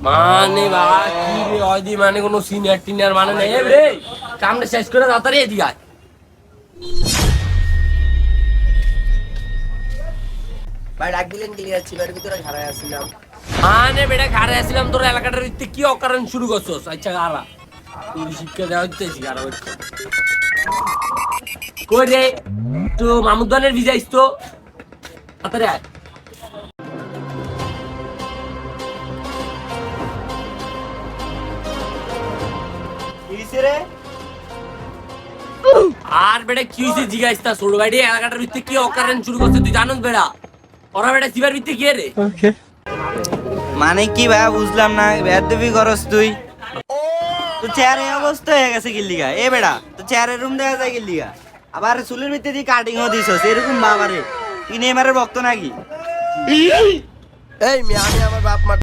মানে বাবা কি রে ওইদি মানে কোনো সিনিয়র টিনিয়র মানে নেই রে কামটা শেষ করে তাড়াতাড়ি এদিকে আয় ভাই ডাক দিলেন কি যাচ্ছি বাড়ির ভিতরে ঘরে আসছিলাম। মানে বেটা ঘরে আসছিলাম তোর এলাকাটার ভিত্তি কি অকারণ শুরু করছস আচ্ছা গালা তুই শিক্ষা দেওয়া হচ্ছে শিকার হচ্ছে কই রে তো মামুদানের ভিজাইস তো তাড়াতাড়ি আয় আর বেটা কি হইছে জিগাইস তা ছোট ভাইটি এলাকাটার ভিত্তি কি অকারণ শুরু করছে তুই জানোস বেটা ওরা বেটা সিবার ভিত্তি কি রে মানে কি ভাই বুঝলাম না বেদবি করস তুই তো চেয়ারে অবস্থা হয়ে গেছে গিল্লিগা এ বেড়া তো চেয়ারের রুম দেখা যায় গিল্লিগা আবার চুলের ভিতরে দিয়ে কাটিংও দিছস এরকম বাবারে তুই নেমারের ভক্ত নাকি এই মেয়ে আমি আমার বাপ মার